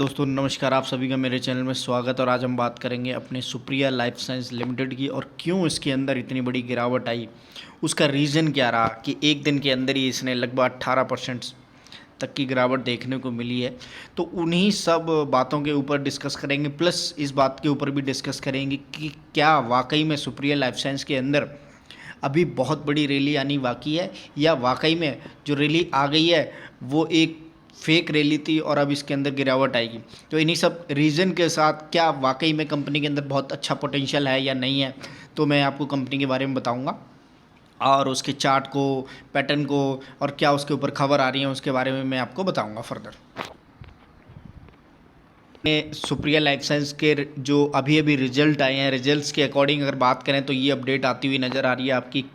दोस्तों नमस्कार, आप सभी का मेरे चैनल में स्वागत। और आज हम बात करेंगे अपने सुप्रिया लाइफ साइंस लिमिटेड की और क्यों इसके अंदर इतनी बड़ी गिरावट आई। उसका रीज़न क्या रहा कि एक दिन के अंदर ही इसने लगभग 18% तक की गिरावट देखने को मिली है। तो उन्हीं सब बातों के ऊपर डिस्कस करेंगे, प्लस इस बात के ऊपर भी डिस्कस करेंगे कि क्या वाकई में सुप्रिया लाइफ साइंस के अंदर अभी बहुत बड़ी रैली आनी बाकी है, या वाकई में जो रैली आ गई है वो एक फेक रैली थी और अब इसके अंदर गिरावट आएगी। तो इन्हीं सब रीज़न के साथ क्या वाकई में कंपनी के अंदर बहुत अच्छा पोटेंशियल है या नहीं है, तो मैं आपको कंपनी के बारे में बताऊंगा और उसके चार्ट को, पैटर्न को, और क्या उसके ऊपर खबर आ रही है उसके बारे में मैं आपको बताऊंगा फर्दर। सुप्रिया लाइफ साइंस के जो अभी अभी रिजल्ट आए हैं, रिजल्ट्स के अकॉर्डिंग अगर बात करें तो ये अपडेट आती हुई नज़र आ रही है आपकी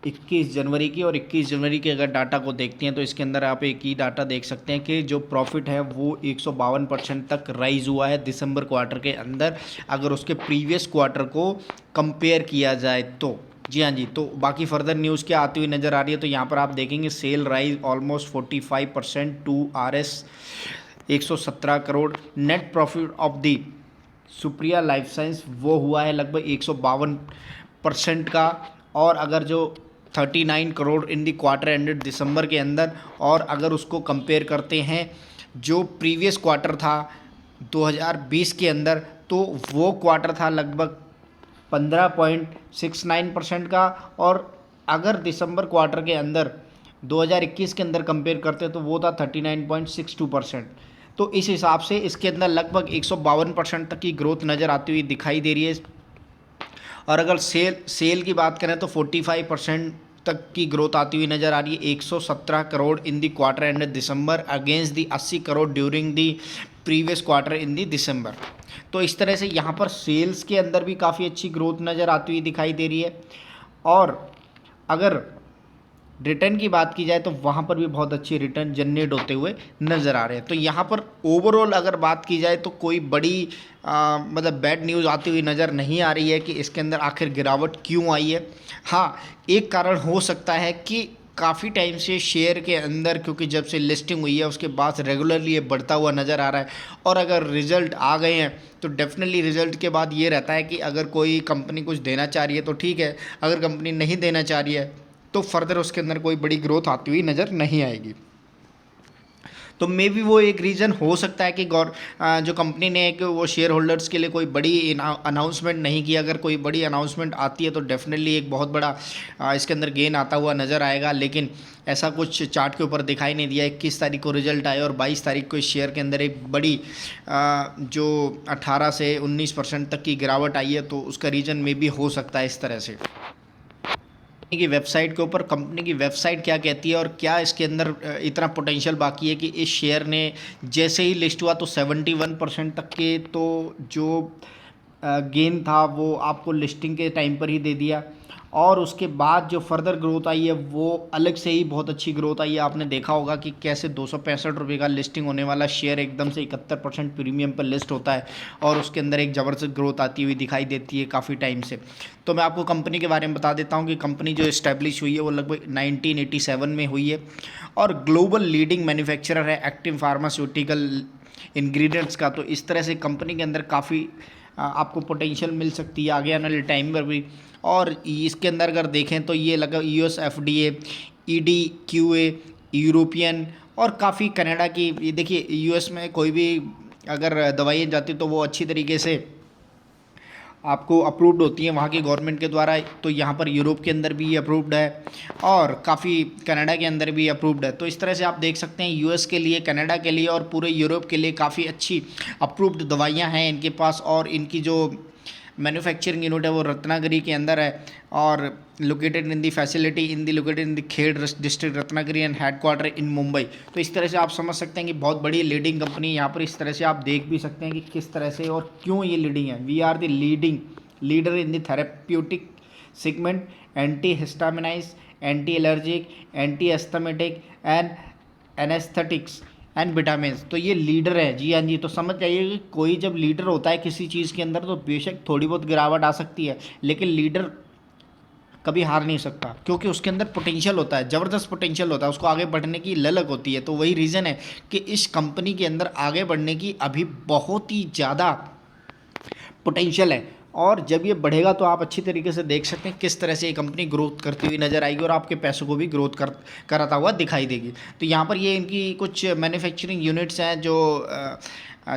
21 जनवरी की। और 21 जनवरी के अगर डाटा को देखते हैं तो इसके अंदर आप एक ही डाटा देख सकते हैं कि जो प्रॉफिट है वो 152% तक राइज हुआ है दिसंबर क्वार्टर के अंदर, अगर उसके प्रीवियस क्वार्टर को कंपेयर किया जाए तो। जी हाँ जी। तो बाकी फर्दर न्यूज़ क्या आती हुई नज़र आ रही है तो यहाँ पर आप देखेंगे sale rise almost 45% to RS 117 crore. Net profit of the Supriya life science वो हुआ है लगभग 152% का। और अगर जो 39 crore in the quarter ended दिसंबर के अंदर, और अगर उसको कंपेयर करते हैं जो प्रीवियस क्वार्टर था 2020 के अंदर, तो वो क्वार्टर था लगभग 15.69% का। और अगर दिसंबर क्वार्टर के अंदर 2021 के अंदर कंपेयर करते तो वो था 39.62%। तो इस हिसाब से इसके अंदर लगभग 152% तक की ग्रोथ नज़र आती हुई दिखाई दे रही है। और अगर सेल की बात करें तो 45% तक की ग्रोथ आती हुई नज़र आ रही है, 117 crore in the quarter and December against the 80 crore during the previous quarter in the December. तो इस तरह से यहाँ पर सेल्स के अंदर भी काफ़ी अच्छी ग्रोथ नज़र आती हुई दिखाई दे रही है। और अगर रिटर्न की बात की जाए तो वहाँ पर भी बहुत अच्छी रिटर्न जनरेट होते हुए नज़र आ रहे हैं। तो यहाँ पर ओवरऑल अगर बात की जाए तो कोई बड़ी मतलब बैड न्यूज़ आती हुई नज़र नहीं आ रही है कि इसके अंदर आखिर गिरावट क्यों आई है। हाँ, एक कारण हो सकता है कि काफ़ी टाइम से शेयर के अंदर, क्योंकि जब से लिस्टिंग हुई है उसके बाद रेगुलरली ये बढ़ता हुआ नज़र आ रहा है। और अगर रिज़ल्ट आ गए हैं तो डेफिनेटली रिज़ल्ट के बाद ये रहता है कि अगर कोई कंपनी कुछ देना चाह रही है तो ठीक है, अगर कंपनी नहीं देना चाह रही है तो फर्दर उसके अंदर कोई बड़ी ग्रोथ आती हुई नज़र नहीं आएगी। तो मे भी वो एक रीज़न हो सकता है कि जो कंपनी ने एक वो शेयर होल्डर्स के लिए कोई बड़ी अनाउंसमेंट नहीं की। अगर कोई बड़ी अनाउंसमेंट आती है तो डेफिनेटली एक बहुत बड़ा इसके अंदर गेन आता हुआ नज़र आएगा। लेकिन ऐसा कुछ चार्ट के ऊपर दिखाई नहीं दिया। 21 तारीख को रिजल्ट आए और 22 तारीख को इस शेयर के अंदर एक बड़ी जो 18 से 19% तक की गिरावट आई है, तो उसका रीज़न मे भी हो सकता है इस तरह से। की वेबसाइट के ऊपर कंपनी की वेबसाइट क्या कहती है और क्या इसके अंदर इतना पोटेंशियल बाकी है कि इस शेयर ने जैसे ही लिस्ट हुआ तो 71% तक के तो जो गेन था वो आपको लिस्टिंग के टाइम पर ही दे दिया। और उसके बाद जो फर्दर ग्रोथ आई है वो अलग से ही बहुत अच्छी ग्रोथ आई है। आपने देखा होगा कि कैसे 265 रुपये का लिस्टिंग होने वाला शेयर एकदम से 71% प्रीमियम पर लिस्ट होता है और उसके अंदर एक ज़बरदस्त ग्रोथ आती हुई दिखाई देती है काफ़ी टाइम से। तो मैं आपको कंपनी के बारे में बता देता हूँ कि कंपनी जो इस्टेब्लिश हुई है वो लगभग 1987 में हुई है और ग्लोबल लीडिंग मैन्युफैक्चरर है एक्टिव फार्मास्यूटिकल इंग्रेडिएंट्स का। तो इस तरह से कंपनी के अंदर काफ़ी आपको पोटेंशियल मिल सकती है आगे आने वाले टाइम पर भी। और इसके अंदर अगर देखें तो ये लगा US FDA, EDQA, यूरोपियन और काफ़ी कनाडा की। ये देखिए US में कोई भी अगर दवाइयाँ जाती तो वो अच्छी तरीके से आपको अप्रूव्ड होती हैं वहाँ की गवर्नमेंट के द्वारा। तो यहाँ पर यूरोप के अंदर भी अप्रूव्ड है और काफ़ी कनाडा के अंदर भी अप्रूव्ड है। तो इस तरह से आप देख सकते हैं US के लिए, कनाडा के लिए और पूरे यूरोप के लिए काफ़ी अच्छी अप्रूव्ड दवाइयाँ हैं इनके पास। और इनकी जो मैन्युफैक्चरिंग यूनिट है वो रत्नागिरी के अंदर है और located in the facility in the located in the Khed district Ratnagiri and headquarter in Mumbai. तो इस तरह से आप समझ सकते हैं कि बहुत बड़ी लीडिंग कंपनी यहाँ पर। इस तरह से आप देख भी सकते हैं कि किस तरह से और क्यों ये लीडिंग है। We are the leader in the therapeutic segment, anti histamines, anti allergic, anti asthmatic and anaesthetics and vitamin. तो ये लीडर है। जी हाँ जी। तो समझ जाइए कि कोई जब लीडर होता है किसी चीज़ के अंदर तो बेशक थोड़ी बहुत गिरावट आ सकती है, लेकिन लीडर कभी हार नहीं सकता, क्योंकि उसके अंदर पोटेंशियल होता है, ज़बरदस्त पोटेंशियल होता है, उसको आगे बढ़ने की ललक होती है। तो वही रीज़न है कि इस कंपनी के अंदर आगे बढ़ने की अभी बहुत ही ज़्यादा पोटेंशियल है। और जब ये बढ़ेगा तो आप अच्छी तरीके से देख सकते हैं किस तरह से ये कंपनी ग्रोथ करती हुई नज़र आएगी और आपके पैसों को भी ग्रोथ कराता हुआ दिखाई देगी। तो यहाँ पर ये इनकी कुछ मैन्युफैक्चरिंग यूनिट्स हैं जो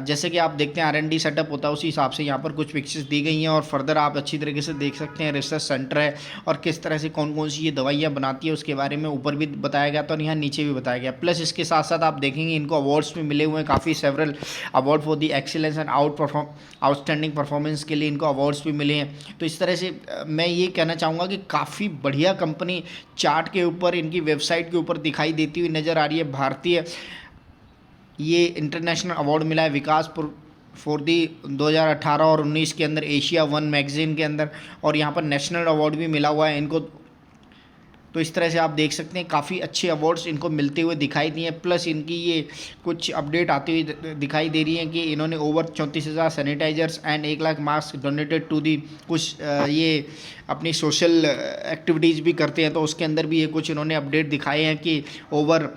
जैसे कि आप देखते हैं R&D सेटअप होता है, उसी हिसाब से यहाँ पर कुछ पिक्चर्स दी गई हैं। और फर्दर आप अच्छी तरीके से देख सकते हैं रिसर्च सेंटर है और किस तरह से कौन कौन सी ये दवाइयाँ बनाती है उसके बारे में ऊपर भी बताया गया था और यहाँ नीचे भी बताया गया। प्लस इसके साथ साथ आप देखेंगे इनको अवार्ड्स भी मिले हुए हैं, काफ़ी several award for the excellence and outstanding performance के लिए इनको अवार्ड्स भी मिले हैं। तो इस तरह से मैं ये कहना चाहूँगा कि काफ़ी बढ़िया कंपनी चार्ट के ऊपर, इनकी वेबसाइट के ऊपर दिखाई देती हुई नज़र आ रही है। भारतीय ये इंटरनेशनल अवार्ड मिला है विकास फॉर दी 2018 और 19 के अंदर एशिया वन मैगजीन के अंदर, और यहाँ पर नेशनल अवार्ड भी मिला हुआ है इनको। तो इस तरह से आप देख सकते हैं काफ़ी अच्छे अवार्ड्स इनको मिलते हुए दिखाई दिए हैं। प्लस इनकी ये कुछ अपडेट आती हुई दिखाई दे रही है कि इन्होंने over 34,000 sanitizers and 1 lakh mask donated to the, कुछ ये अपनी सोशल एक्टिविटीज़ भी करते हैं, तो उसके अंदर भी ये कुछ इन्होंने अपडेट दिखाए हैं कि ओवर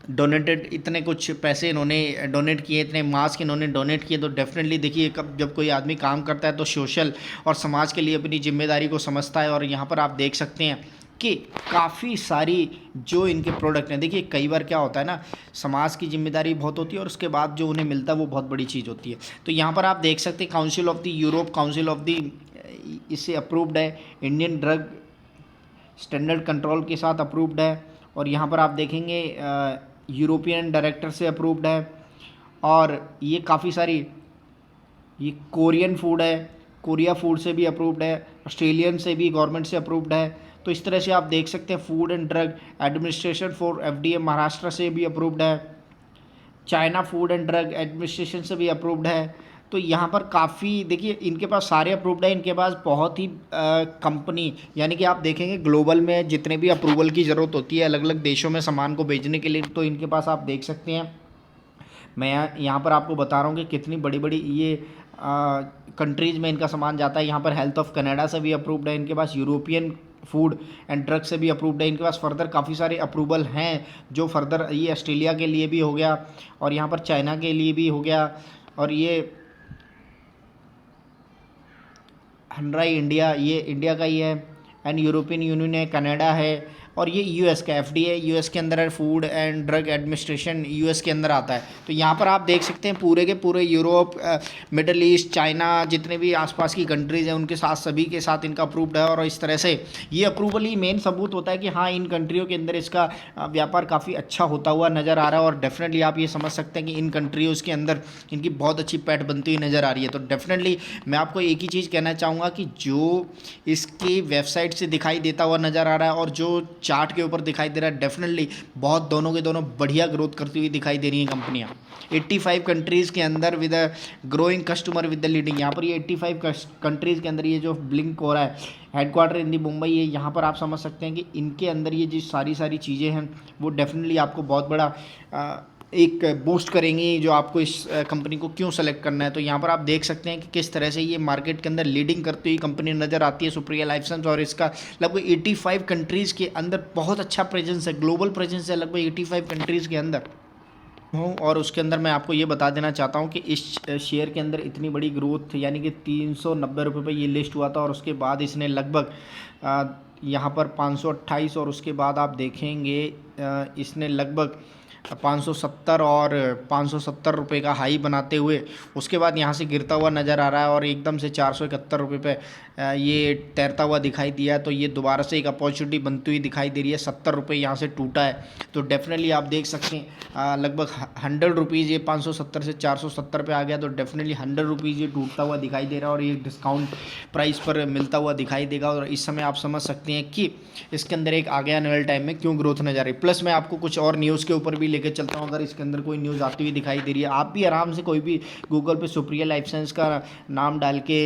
डोनेटेड इतने कुछ पैसे इन्होंने डोनेट किए, इतने मास्क इन्होंने डोनेट किए। तो डेफिनेटली देखिए, कब जब कोई आदमी काम करता है तो सोशल और समाज के लिए अपनी जिम्मेदारी को समझता है। और यहाँ पर आप देख सकते हैं कि काफ़ी सारी जो इनके प्रोडक्ट हैं, देखिए कई बार क्या होता है ना, समाज की जिम्मेदारी बहुत होती है और उसके बाद जो उन्हें मिलता है वो बहुत बड़ी चीज़ होती है। तो यहाँ पर आप देख सकते हैं council of the Europe, council of the, इससे अप्रूव्ड है, इंडियन ड्रग स्टैंडर्ड कंट्रोल के साथ अप्रूव्ड है। और यहाँ पर आप देखेंगे यूरोपियन डायरेक्टर से अप्रूव्ड है। और ये काफ़ी सारी, ये कोरियन फूड है, कोरिया फूड से भी अप्रूव्ड है, ऑस्ट्रेलियन से भी गवर्नमेंट से अप्रूव्ड है। तो इस तरह से आप देख सकते हैं food and drug administration for FDA Maharashtra से भी अप्रूव्ड है, China food and drug administration से भी अप्रूव्ड है। तो यहाँ पर काफ़ी देखिए इनके पास सारे अप्रूव्ड है, इनके पास बहुत ही कंपनी, यानी कि आप देखेंगे ग्लोबल में जितने भी अप्रूवल की ज़रूरत होती है अलग अलग देशों में सामान को भेजने के लिए, तो इनके पास आप देख सकते हैं। मैं यहाँ पर आपको बता रहा हूँ कि कितनी बड़ी बड़ी ये कंट्रीज़ में इनका सामान जाता है। यहाँ पर हेल्थ ऑफ कनाडा से भी अप्रूव्ड है, इनके पास यूरोपियन फूड एंड ड्रग से भी अप्रूव्ड है, इनके पास फर्दर काफ़ी सारे अप्रूवल हैं जो फर्दर, ये ऑस्ट्रेलिया के लिए भी हो गया और यहाँ पर चाइना के लिए भी हो गया, और ये हंड्राई इंडिया, ये इंडिया का ही है, एंड यूरोपियन यूनियन है, कनाडा है, और ये यूएस का FDA यूएस के अंदर है, food and drug administration US के अंदर आता है। तो यहाँ पर आप देख सकते हैं पूरे के पूरे यूरोप, मिडल ईस्ट, चाइना, जितने भी आसपास की कंट्रीज़ हैं उनके साथ, सभी के साथ इनका अप्रूव्ड है। और इस तरह से ये अप्रूवल ही मेन सबूत होता है कि हाँ, इन कंट्रियों के अंदर इसका व्यापार काफ़ी अच्छा होता हुआ नज़र आ रहा है। और डेफिनेटली आप ये समझ सकते हैं कि इन कंट्रीज़ के अंदर इनकी बहुत अच्छी पैठ बनती हुई नज़र आ रही है। तो डेफिनेटली मैं आपको एक ही चीज़ कहना चाहूँगा कि जो इसकी वेबसाइट से दिखाई देता हुआ नज़र आ रहा है और जो चार्ट के ऊपर दिखाई दे रहा है, डेफिनेटली बहुत दोनों के दोनों बढ़िया ग्रोथ करती हुई दिखाई दे रही हैं कंपनियां 85 कंट्रीज़ के अंदर with a growing customer with the leading. यहाँ पर ये 85 कंट्रीज़ के अंदर ये जो ब्लिंक हो रहा है, हेडक्वार्टर इन दी मुंबई है, यहाँ पर आप समझ सकते हैं कि इनके अंदर ये जो सारी चीज़ें हैं वो डेफिनेटली आपको बहुत बड़ा एक बूस्ट करेंगी, जो आपको इस कंपनी को क्यों सेलेक्ट करना है। तो यहाँ पर आप देख सकते हैं कि किस तरह से ये मार्केट के अंदर लीडिंग करती हुई कंपनी नज़र आती है सुप्रिया लाइफ साइंस, और इसका लगभग 85 कंट्रीज़ के अंदर बहुत अच्छा प्रेजेंस है, ग्लोबल प्रेजेंस है लगभग 85 कंट्रीज़ के अंदर हूँ। और उसके अंदर मैं आपको ये बता देना चाहता हूँ कि इस शेयर के अंदर इतनी बड़ी ग्रोथ, यानी कि 390 रुपये पर ये लिस्ट हुआ था और उसके बाद इसने लगभग यहाँ पर 528, और उसके बाद आप देखेंगे इसने लगभग 570 और 570 रुपये का हाई बनाते हुए उसके बाद यहाँ से गिरता हुआ नज़र आ रहा है और एकदम से 471 रुपये पे ये तैरता हुआ दिखाई दिया। तो ये दोबारा से एक अपॉर्चुनिटी बनती हुई दिखाई दे रही है। 70 रुपये यहाँ से टूटा है, तो डेफिनेटली आप देख सकते हैं लगभग 100 रुपीज़ ये 570 से 470 पे आ गया। तो डेफिनेटली 100 रुपीज़ ये टूटता हुआ दिखाई दे रहा है और ये डिस्काउंट प्राइस पर मिलता हुआ दिखाई देगा। और इस समय आप समझ सकते हैं कि इसके अंदर एक आगे आने वाले टाइम में क्यों ग्रोथ नजर आ रही है। प्लस मैं आपको कुछ और न्यूज़ के ऊपर भी लेके चलता हूँ अगर इसके अंदर कोई न्यूज़ आती हुई दिखाई दे रही है। आप भी आराम से कोई भी गूगल पे सुप्रिया लाइफ साइंस का नाम डाल के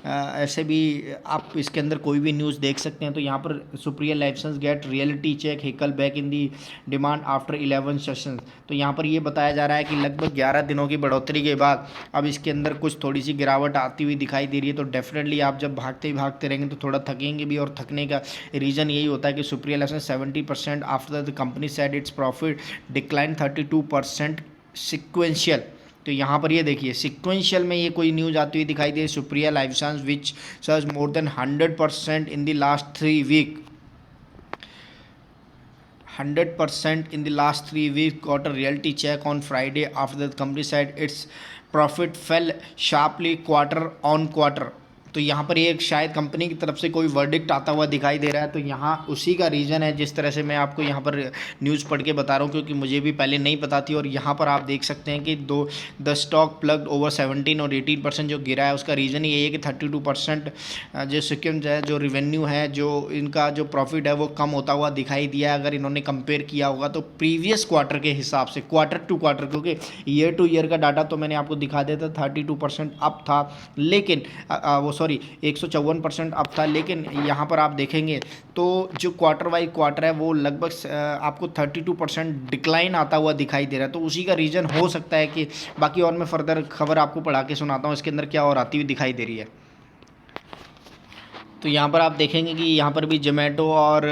ऐसे भी आप इसके अंदर कोई भी न्यूज़ देख सकते हैं। तो यहाँ पर Supriya life science get reality check heckle back in the demand after 11 sessions. तो यहाँ पर ये बताया जा रहा है कि लगभग 11 दिनों की बढ़ोतरी के बाद अब इसके अंदर कुछ थोड़ी सी गिरावट आती हुई दिखाई दे रही है। तो डेफिनेटली आप जब भागते ही भागते रहेंगे तो थोड़ा थकेंगे भी, और थकने का रीज़न यही होता है कि Supriya life science 70% after the company said its profit decline 32% sequential. तो यहाँ पर ये देखिए सिक्वेंशियल में ये कोई न्यूज़ आती हुई दिखाई दे, Supriya life science which surge more than 100% in the last 3 week 100% in the last 3 weeks. Got a reality check on Friday after the company said its profit fell sharply quarter on quarter. तो यहाँ पर एक शायद company की तरफ से कोई verdict आता हुआ दिखाई दे रहा है। तो यहाँ उसी का रीज़न है जिस तरह से मैं आपको यहाँ पर न्यूज़ पढ़ के बता रहा हूँ, क्योंकि मुझे भी पहले नहीं पता थी। और यहाँ पर आप देख सकते हैं कि द स्टॉक प्लग्ड ओवर 17 और 18% जो गिरा है उसका रीज़न यही है कि 32% जो सेकेंड है, जो रिवेन्यू है, जो इनका जो प्रॉफिट है वो कम होता हुआ दिखाई दिया अगर इन्होंने कंपेयर किया होगा तो प्रीवियस क्वार्टर के हिसाब से, क्वार्टर टू क्वार्टर, क्योंकि ईयर टू ईयर का डाटा तो मैंने आपको दिखा दिया था 32% अप था, लेकिन 154% अप था। लेकिन यहाँ पर आप देखेंगे तो जो क्वार्टर बाई क्वार्टर है वो लगभग आपको 32% डिक्लाइन आता हुआ दिखाई दे रहा है। तो उसी का रीज़न हो सकता है कि बाकी और मैं फर्दर खबर आपको पढ़ा के सुनाता हूँ इसके अंदर क्या और आती हुई दिखाई दे रही है। तो यहाँ पर आप देखेंगे कि यहाँ पर भी जोमेटो और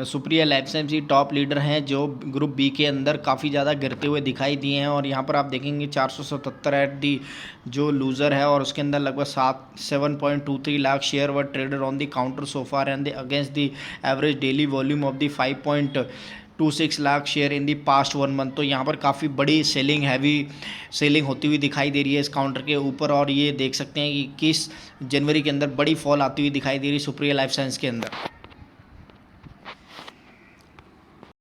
सुप्रिया लाइफ साइंस ही टॉप लीडर हैं जो ग्रुप बी के अंदर काफ़ी ज़्यादा गिरते हुए दिखाई दिए हैं। और यहाँ पर आप देखेंगे 477 एट दी जो लूज़र है, और उसके अंदर लगभग 7.23 lakh share were traded on the counter so far and against the average daily volume of the 5.26 lakh share in the past 1 month. तो यहाँ पर काफ़ी बड़ी सेलिंग, हैवी सेलिंग होती हुई दिखाई दे रही है इस काउंटर के ऊपर। और ये देख सकते हैं कि किस जनवरी के अंदर बड़ी फॉल आती हुई दिखाई दे रही है सुप्रिया लाइफ साइंस के अंदर।